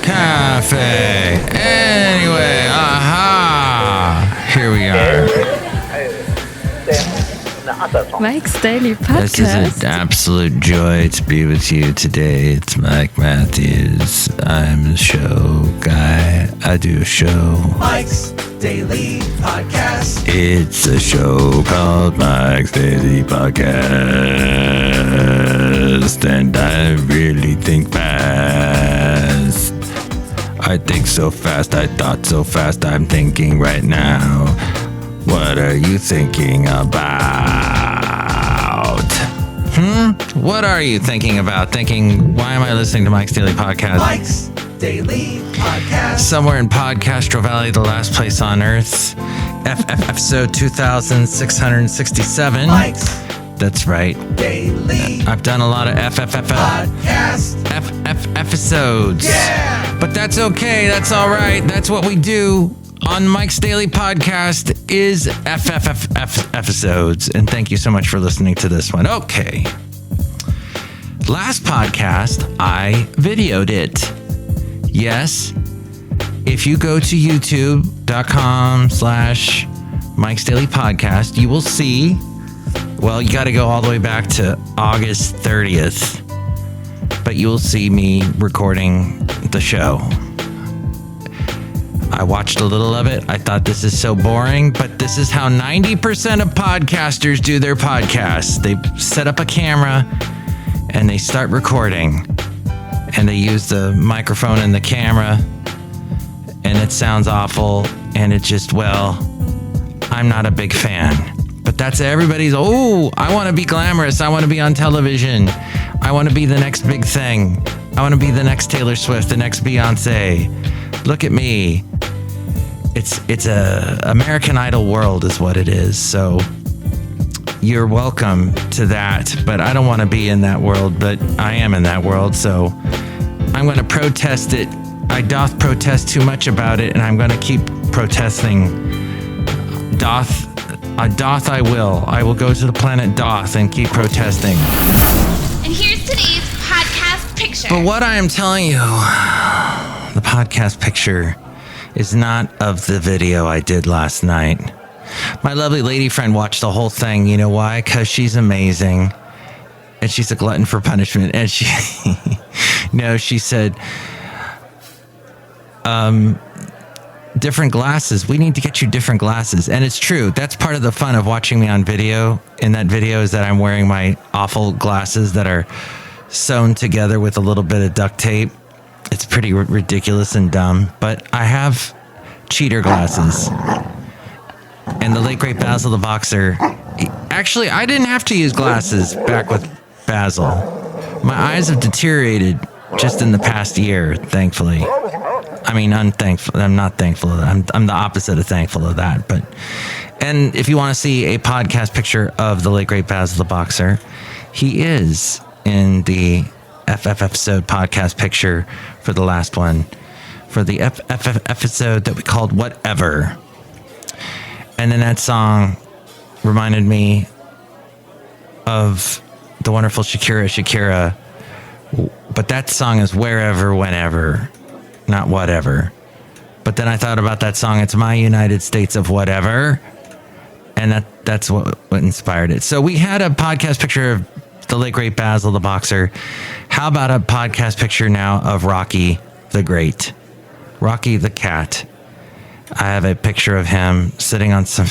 Café Anyway. Aha! Here we are. Mike's Daily Podcast. This is an absolute joy to be with you today. It's Mike Matthews. I'm the show guy. I do a show. Mike's Daily Podcast. It's a show called Mike's Daily Podcast. And I really think fast. I think so fast. I thought so fast. I'm thinking right now. What are you thinking about? What are you thinking about? Thinking, why am I listening to Mike's Daily Podcast? Mike's Daily Podcast. Somewhere in Podcastro Valley, the last place on earth. episode 2667. Mike's That's right. Daily I've done a lot of Podcast. episodes. Yeah! But that's okay. That's all right. That's what we do on Mike's Daily Podcast is episodes. And thank you so much for listening to this one. Okay. Last podcast, I videoed it. Yes. If you go to youtube.com/Mike's Daily Podcast, you will see, well, you got to go all the way back to August 30th, but you will see me recording the show. I watched a little of it. I thought this is so boring, but this is how 90% of podcasters do their podcasts. They set up a camera and they start recording, and they use the microphone and the camera, and it sounds awful, and it just, well, I'm not a big fan. But that's everybody's, oh, I want to be glamorous. I want to be on television. I want to be the next big thing. I want to be the next Taylor Swift, the next Beyonce. Look at me. It's a American Idol world is what it is. So you're welcome to that, but I don't want to be in that world, but I am in that world. So I'm going to protest it. I doth protest too much about it, and I'm going to keep protesting. I will. I will go to the planet Doth and keep protesting. And here's today's podcast picture. But what I am telling you, the podcast picture is not of the video I did last night. My lovely lady friend watched the whole thing. You know why? Because she's amazing. And she's a glutton for punishment. And she, she said, different glasses. We need to get you different glasses. And it's true. That's part of the fun of watching me on video. In that video is that I'm wearing my awful glasses that are sewn together with a little bit of duct tape. It's pretty ridiculous and dumb, but I have cheater glasses. And the late great Basil the Boxer. Actually, I didn't have to use glasses back with Basil. My eyes have deteriorated just in the past year, thankfully. I mean, unthankful. I'm not thankful of that. I'm the opposite of thankful of that. And if you want to see a podcast picture of the late great Basil the Boxer, he is in the episode podcast picture for the last one, for the episode that we called Whatever. And then that song reminded me of the wonderful Shakira. But that song is Wherever, Whenever, not Whatever. But then I thought about that song, it's My United States of Whatever. And that's what inspired it. So we had a podcast picture of the late great Basil the Boxer. How about a podcast picture now of Rocky the Great? Rocky the Cat. I have a picture of him sitting on some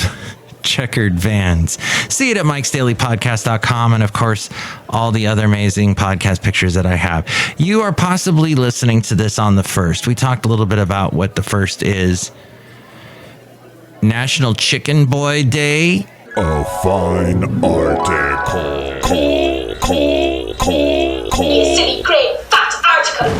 checkered vans. See it at mikesdailypodcast.com, and of course, all the other amazing podcast pictures that I have. You are possibly listening to this on the 1st. We talked a little bit about what the 1st is. National Chicken Boy Day. A fine article. You silly great fat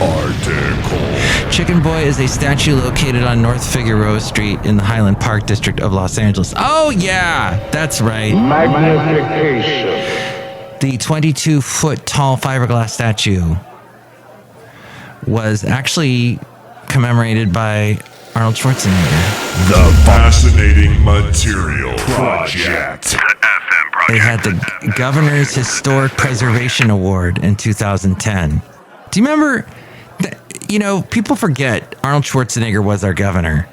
article. Chicken Boy is a statue located on North Figueroa Street in the Highland Park district of Los Angeles. Oh, yeah, that's right. Magnification. The 22-foot tall fiberglass statue was actually commemorated by Arnold Schwarzenegger. The Fascinating Material Project. It had the Governor's Historic Preservation Award in 2010. Do you remember? you know, people forget Arnold Schwarzenegger was our governor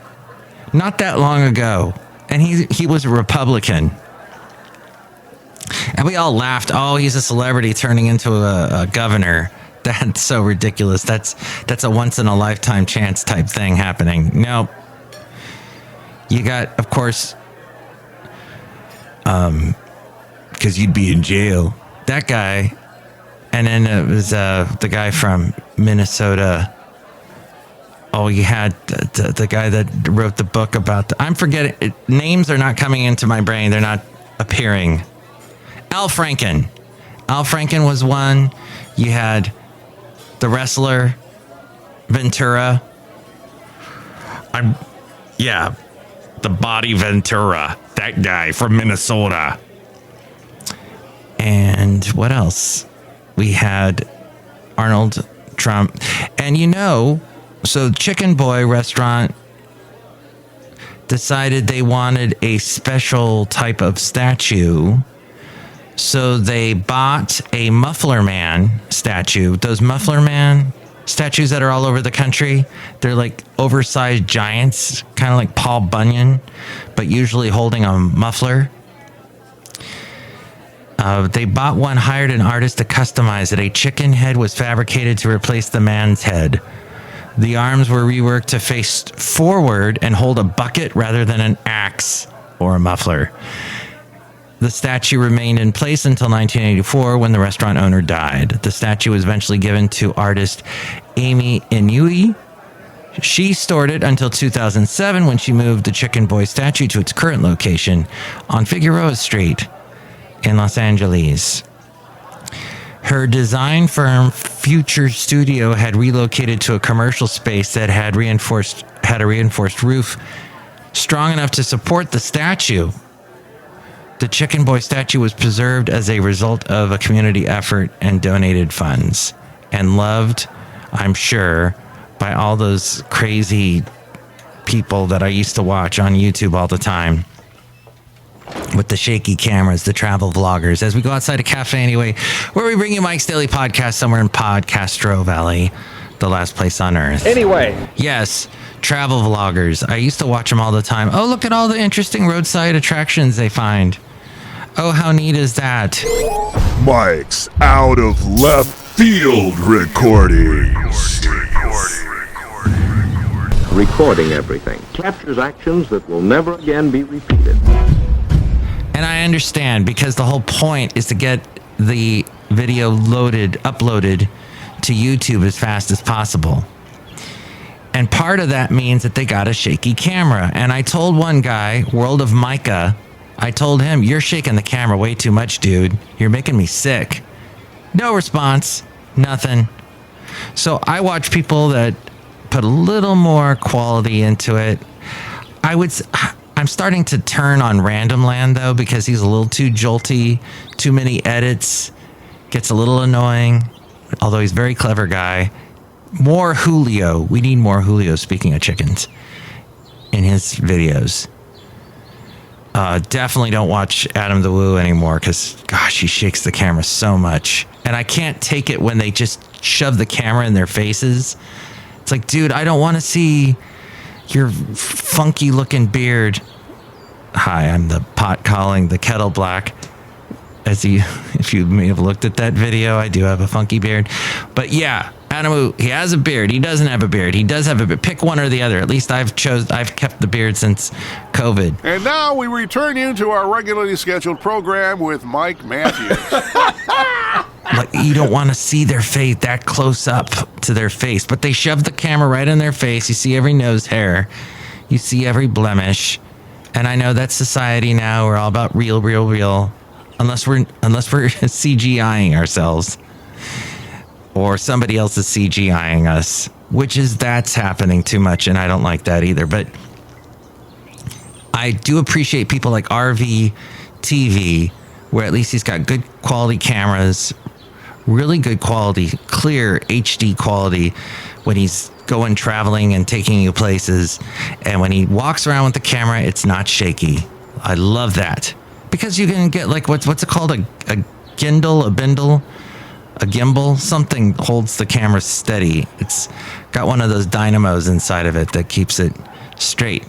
not that long ago, and he was a Republican. And we all laughed, oh, he's a celebrity turning into a governor. That's so ridiculous. That's a once-in-a-lifetime chance type thing happening. Nope. You got, of course, because you'd be in jail. That guy, and then it was the guy from Minnesota. Oh, you had the guy that wrote the book about I'm forgetting. Names are not coming into my brain. They're not appearing. Al Franken. Al Franken was one. You had the wrestler Ventura. The Body Ventura. That guy from Minnesota. And what else? We had Arnold Trump. And you know, so Chicken Boy restaurant decided they wanted a special type of statue. So they bought a Muffler Man statue. Those Muffler Man statues that are all over the country, they're like oversized giants, kind of like Paul Bunyan, but usually holding a muffler. They bought one, hired an artist to customize it. A chicken head was fabricated to replace the man's head. The arms were reworked to face forward and hold a bucket rather than an axe or a muffler. The statue remained in place until 1984 when the restaurant owner died. The statue was eventually given to artist Amy Inouye. She stored it until 2007 when she moved the Chicken Boy statue to its current location on Figueroa Street in Los Angeles. Her design firm, Future Studio, had relocated to a commercial space that had a reinforced roof strong enough to support the statue. The Chicken Boy statue was preserved as a result of a community effort and donated funds, and loved, I'm sure, by all those crazy people that I used to watch on YouTube all the time with the shaky cameras, the travel vloggers. As we go outside of Café Anyway, where we bring you Mike's Daily Podcast somewhere in Podcastro Valley, the last place on earth. Anyway. Yes, travel vloggers. I used to watch them all the time. Oh, look at all the interesting roadside attractions they find. Oh, how neat is that? Mike's Out of Left Field Recordings. Recording everything captures actions that will never again be repeated. And I understand, because the whole point is to get the video uploaded to YouTube as fast as possible. And part of that means that they got a shaky camera. And I told one guy, World of Micah, I told him, you're shaking the camera way too much, dude. You're making me sick. No response. Nothing. So I watch people that put a little more quality into it. I'm starting to turn on Random Land, though, because he's a little too jolty, too many edits, gets a little annoying, although he's a very clever guy. More Julio. We need more Julio, speaking of chickens, in his videos. Definitely don't watch Adam the Woo anymore, because, gosh, he shakes the camera so much. And I can't take it when they just shove the camera in their faces. It's like, dude, I don't want to see your funky looking beard. Hi, I'm the pot calling the kettle black. If you may have looked at that video, I do have a funky beard. But yeah, Adam, he has a beard. He doesn't have a beard. He does have a beard. Pick one or the other. At least I've kept the beard since COVID. And now we return you to our regularly scheduled program with Mike Matthews. Like, you don't want to see their face that close up to their face, but they shove the camera right in their face. You see every nose hair. You see every blemish. And I know that's society now. We're all about real. Unless we're CGIing ourselves, or somebody else is CGIing us, that's happening too much, and I don't like that either. But I do appreciate people like RV TV, where at least he's got good quality cameras, really good quality, clear HD quality when he's going traveling and taking you places, and when he walks around with the camera, it's not shaky. I love that. Because you can get, like, what's it called? A Kindle, a Bindle, a gimbal, something holds the camera steady. It's got one of those dynamos inside of it that keeps it straight.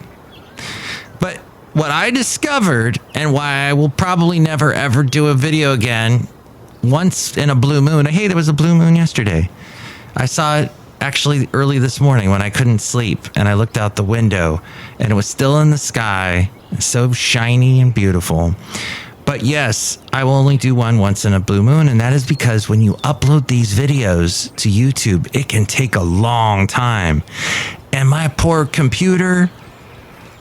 But what I discovered, and why I will probably never ever do a video again, once in a blue moon. Hey, there was a blue moon yesterday. I saw it actually early this morning when I couldn't sleep, and I looked out the window and it was still in the sky, so shiny and beautiful. But yes, I will only do one once in a blue moon, and that is because when you upload these videos to YouTube, it can take a long time. And my poor computer,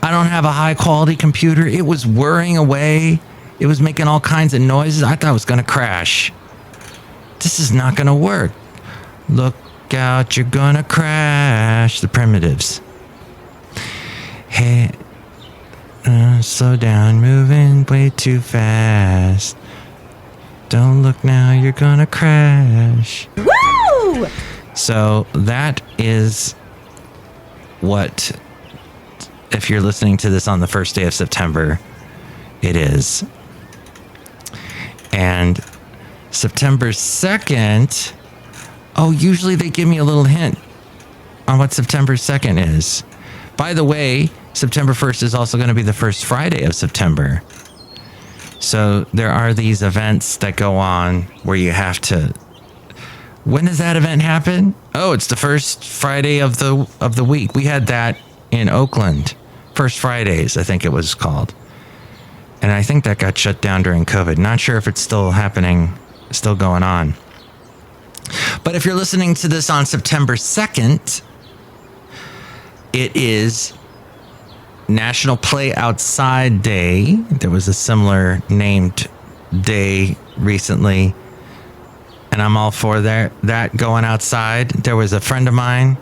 I don't have a high quality computer. It was whirring away. It was making all kinds of noises. I thought it was going to crash. This is not going to work. Look out, you're going to crash. The Primitives. Hey, slow down, moving way too fast. Don't look now, you're going to crash. Woo! So that is what, if you're listening to this on the first day of September, it is. And September 2nd, usually they give me a little hint on what September 2nd is. By the way, September 1st is also going to be the first Friday of September. So there are these events that go on where you have to... When does that event happen? Oh, it's the first Friday of the week. We had that in Oakland. First Fridays, I think it was called. And I think that got shut down during COVID. Not sure if it's still happening, still going on. But if you're listening to this on September 2nd, it is National Play Outside Day. There was a similar named day recently, and I'm all for that going outside. There was a friend of mine.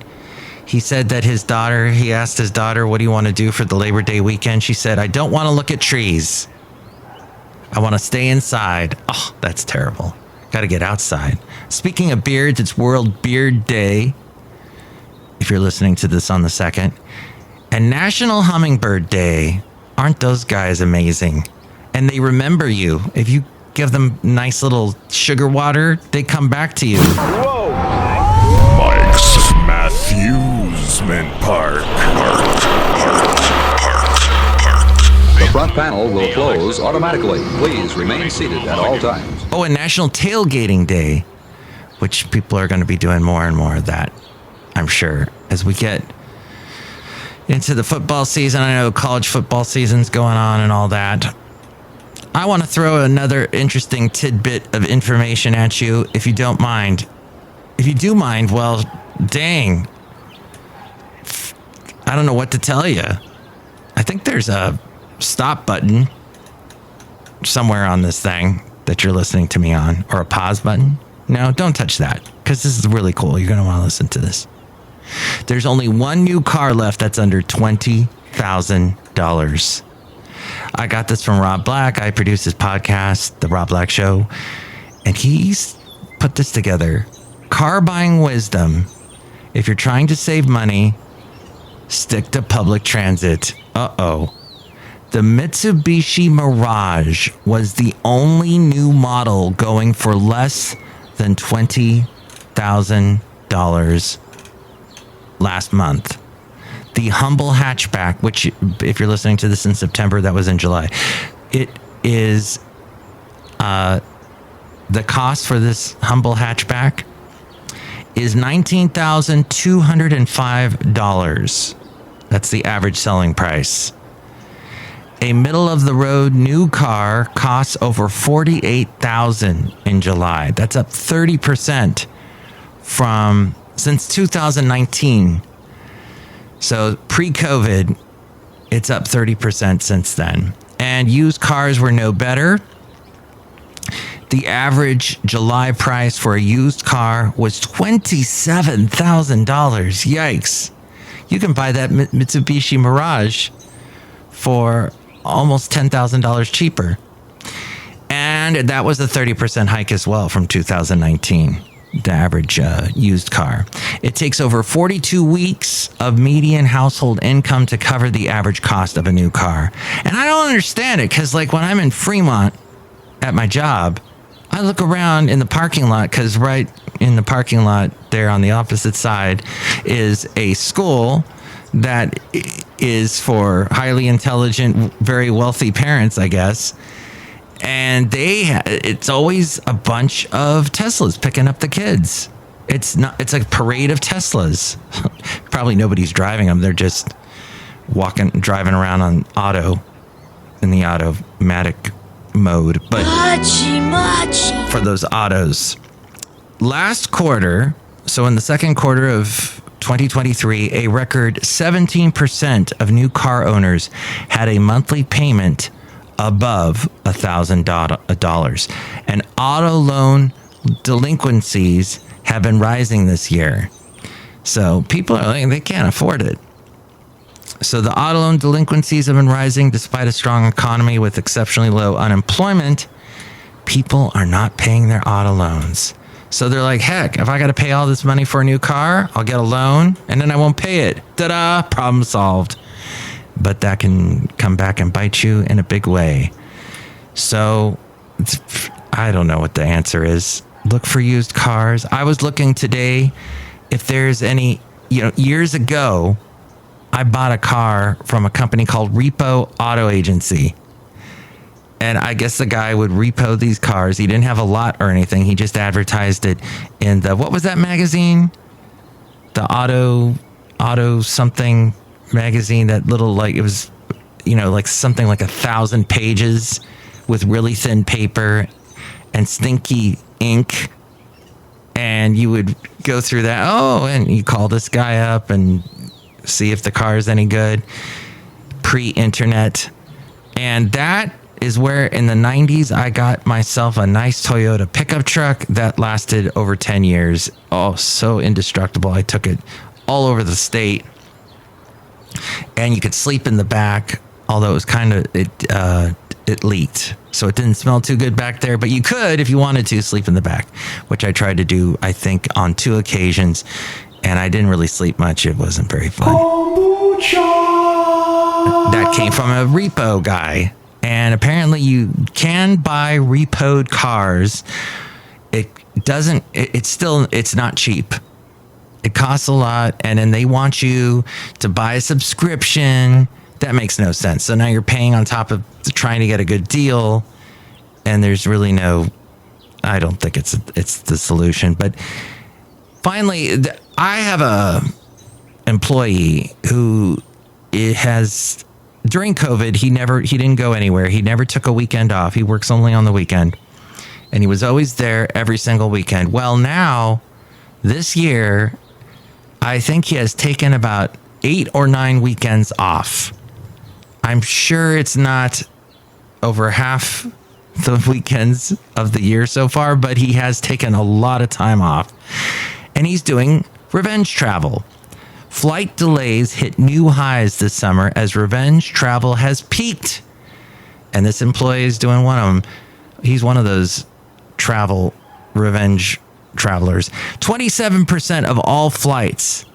He said that he asked his daughter, what do you want to do for the Labor Day weekend? She said, I don't want to look at trees. I want to stay inside. Oh, that's terrible. Got to get outside. Speaking of beards, it's World Beard Day, if you're listening to this on the 2nd. And National Hummingbird Day. Aren't those guys amazing? And they remember you. If you give them nice little sugar water, they come back to you. Whoa! Mike's Matthewsman Park. The front panel will close automatically. Please remain seated at all times. Oh, and National Tailgating Day, which people are going to be doing more and more of that, I'm sure, as we get into the football season. I know college football season's going on and all that. I want to throw another interesting tidbit of information at you, if you don't mind. If you do mind, well, dang. I don't know what to tell you. I think there's a stop button somewhere on this thing that you're listening to me on, or a pause button. No, don't touch that, because this is really cool. You're going to want to listen to this. There's only one new car left that's under $20,000. I got this from Rob Black. I produce his podcast, The Rob Black Show, and he's put this together. Car buying wisdom. If you're trying to save money, stick to public transit. Uh-oh. The Mitsubishi Mirage was the only new model going for less than $20,000 last month. The humble hatchback, which if you're listening to this in September, that was in July. It is the cost for this humble hatchback is $19,205. That's the average selling price. A middle-of-the-road new car costs over $48,000 in July. That's up 30% since 2019. So pre-COVID, it's up 30% since then. And used cars were no better. The average July price for a used car was $27,000. Yikes. You can buy that Mitsubishi Mirage for almost $10,000 cheaper. And that was a 30% hike as well from 2019, the average used car. It takes over 42 weeks of median household income to cover the average cost of a new car. And I don't understand it, because like when I'm in Fremont at my job, I look around in the parking lot because right in the parking lot there on the opposite side is a school that is for highly intelligent, very wealthy parents, I guess. And it's always a bunch of Teslas picking up the kids. It's a parade of Teslas. Probably nobody's driving them. They're just driving around in the automatic mode. But for those autos, last quarter, so in the second quarter of 2023, a record 17% of new car owners had a monthly payment above $1,000. And auto loan delinquencies have been rising this year. So people are like, they can't afford it. So the auto loan delinquencies have been rising despite a strong economy with exceptionally low unemployment. People are not paying their auto loans. So they're like, heck, if I got to pay all this money for a new car, I'll get a loan and then I won't pay it. Ta-da, problem solved. But that can come back and bite you in a big way. So I don't know what the answer is. Look for used cars. I was looking today if there's any, years ago, I bought a car from a company called Repo Auto Agency. And I guess the guy would repo these cars. He didn't have a lot or anything. He just advertised it in what was that magazine? The auto something magazine, that little, it was, something like 1,000 pages with really thin paper and stinky ink. And you would go through that. Oh, and you call this guy up and see if the car is any good. Pre-internet. And that is where in the 90s I got myself a nice Toyota pickup truck that lasted over 10 years. Oh, so indestructible. I took it all over the state. And you could sleep in the back, although it was it leaked. So it didn't smell too good back there, but you could, if you wanted to, sleep in the back, which I tried to do, I think, on 2 occasions. And I didn't really sleep much. It wasn't very fun. That came from a repo guy. And apparently you can buy repoed cars. It's not cheap. It costs a lot. And then they want you to buy a subscription. That makes no sense. So now you're paying on top of trying to get a good deal. And there's really I don't think it's the solution. But finally, I have a employee who has, during COVID, he didn't go anywhere. He never took a weekend off. He works only on the weekend. And he was always there every single weekend. Well, now, this year, I think he has taken about 8 or 9 weekends off. I'm sure it's not over half the weekends of the year so far, but he has taken a lot of time off. And he's doing revenge travel. Flight delays hit new highs this summer as revenge travel has peaked. And this employee is doing one of them. He's one of those revenge travelers. 27% of all flights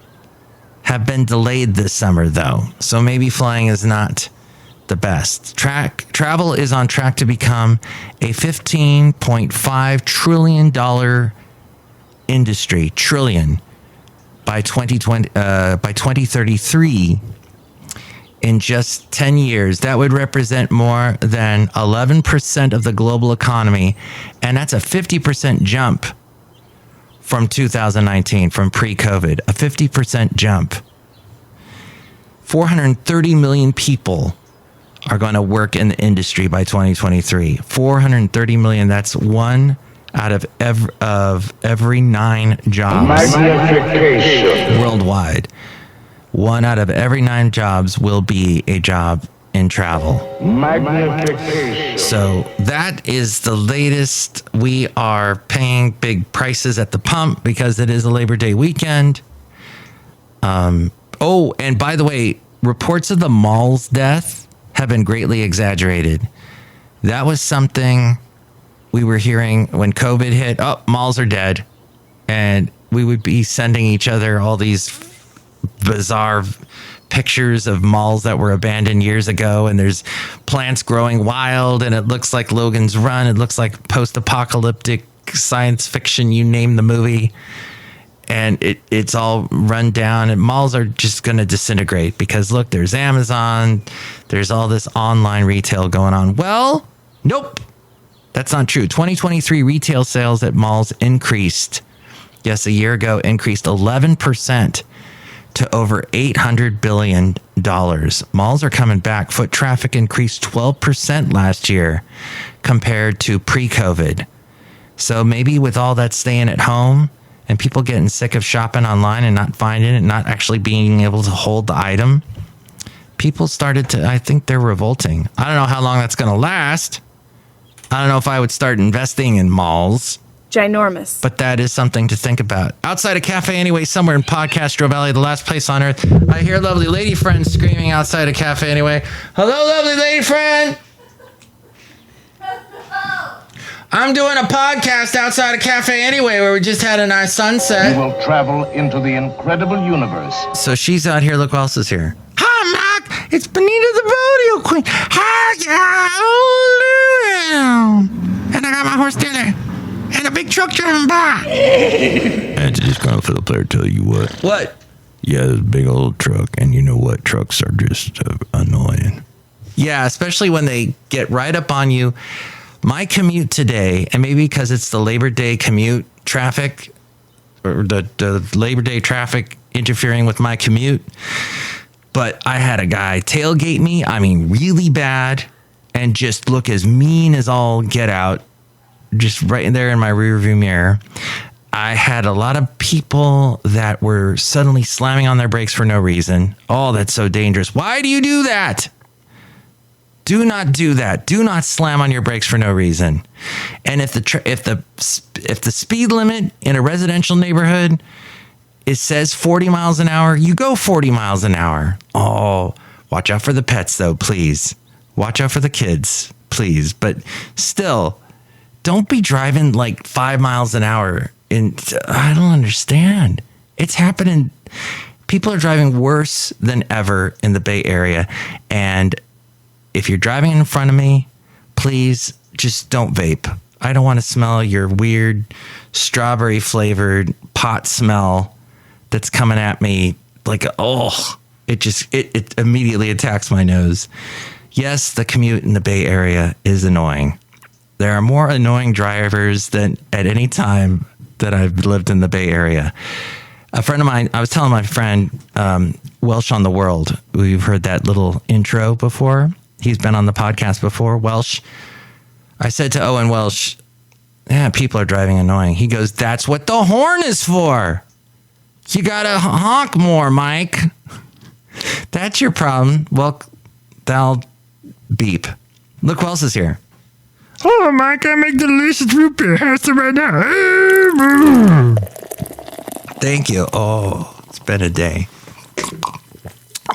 have been delayed this summer, though. So maybe flying is not the best. Travel is on track to become a $15.5 trillion industry. By 2033, in just 10 years. That would represent more than 11% of the global economy, and that's a 50% jump from 2019, from pre-COVID, a 50% jump. 430 million people are going to work in the industry by 2023. 430 million, that's 1 out of every 9 jobs worldwide. 1 out of every 9 jobs will be a job in travel. So that is the latest. We are paying big prices at the pump because it is a Labor Day weekend. Oh, and by the way, reports of the mall's death have been greatly exaggerated. That was something we were hearing when COVID hit. Oh, malls are dead. And we would be sending each other all these bizarre pictures of malls that were abandoned years ago, and there's plants growing wild, and it looks like Logan's Run. It looks like post-apocalyptic science fiction, you name the movie. And it's all run down, and malls are just going to disintegrate because, look, there's Amazon. There's all this online retail going on. Well, nope. That's not true. 2023 retail sales at malls increased. Yes, a year ago, increased 11% to over $800 billion. Malls are coming back. Foot traffic increased 12% last year compared to pre-COVID. So maybe with all that staying at home and people getting sick of shopping online and not finding it, not actually being able to hold the item, people started to, I think they're revolting. I don't know how long that's going to last. I don't know if I would start investing in malls. Ginormous. But that is something to think about. Outside of Café Anyway, somewhere in Podcastro Valley, the last place on earth, I hear lovely lady friend screaming outside of Café Anyway. Hello, lovely lady friend. I'm doing a podcast outside of Café Anyway where we just had a nice sunset. You will travel into the incredible universe. So she's out here. Look who else is here. Hi, Mac. It's Benita the Rodeo Queen. Hi, yeah. And I got my horse dealer. And a big truck driving by. And Disgruntled Fiddle Player tell you what. What? Yeah, this big old truck. And you know what? Trucks are just annoying. Yeah, especially when they get right up on you. My commute today, and maybe because it's the Labor Day commute traffic, or the Labor Day traffic interfering with my commute, but I had a guy tailgate me, I mean really bad, and just look as mean as all get out, just right in there in my rearview mirror. I had a lot of people that were suddenly slamming on their brakes for no reason. Oh, that's so dangerous. Why do you do that? Do not do that. Do not slam on your brakes for no reason. And if the speed limit in a residential neighborhood, it says 40 miles an hour, you go 40 miles an hour. Oh, watch out for the pets though, please. Watch out for the kids, please. But still, don't be driving like 5 miles an hour. I don't understand. It's happening. People are driving worse than ever in the Bay Area, and if you're driving in front of me, please just don't vape. I don't want to smell your weird strawberry flavored pot smell that's coming at me like, it immediately attacks my nose. Yes, the commute in the Bay Area is annoying. There are more annoying drivers than at any time that I've lived in the Bay Area. A friend of mine, I was telling my friend, Welsh on the World, we've heard that little intro before. He's been on the podcast before. Welsh. I said to Owen Welsh, yeah, people are driving annoying. He goes, that's what the horn is for. You got to honk more, Mike. That's your problem. Well, they'll beep. Look who else is here. Oh, Mike, I make delicious root beer. Have some right now. Thank you. Oh, it's been a day.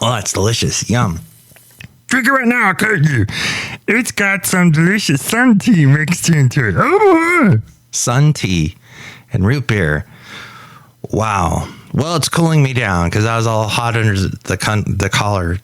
Oh, that's delicious. Yum. Drink it right now, I'll cut you. It's got some delicious sun tea mixed into it. Oh, sun tea and root beer. Wow. Well, it's cooling me down because I was all hot under the collar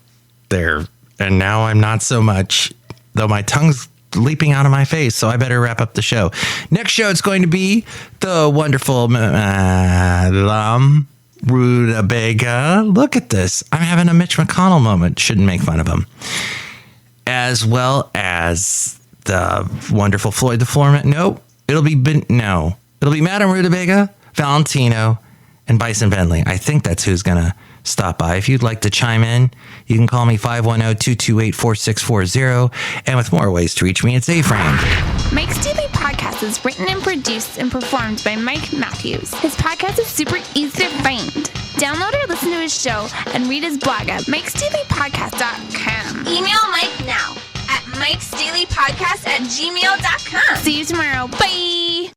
there. And now I'm not so much, though my tongue's leaping out of my face. So I better wrap up the show. Next show, it's going to be the wonderful Madame Rootabega. Look at this. I'm having a Mitch McConnell moment. Shouldn't make fun of him. As well as the wonderful Floyd the Floorman. Nope. It'll be Madame Rootabega, Valentino, and Bison Bentley. I think that's who's going to stop by. If you'd like to chime in, you can call me 510-228-4640. And with more ways to reach me, it's A-Frame. Mike's Daily Podcast is written and produced and performed by Mike Matthews. His podcast is super easy to find. Download or listen to his show and read his blog at mikesdailypodcast.com. Email Mike now at mikesdailypodcast@gmail.com. See you tomorrow. Bye.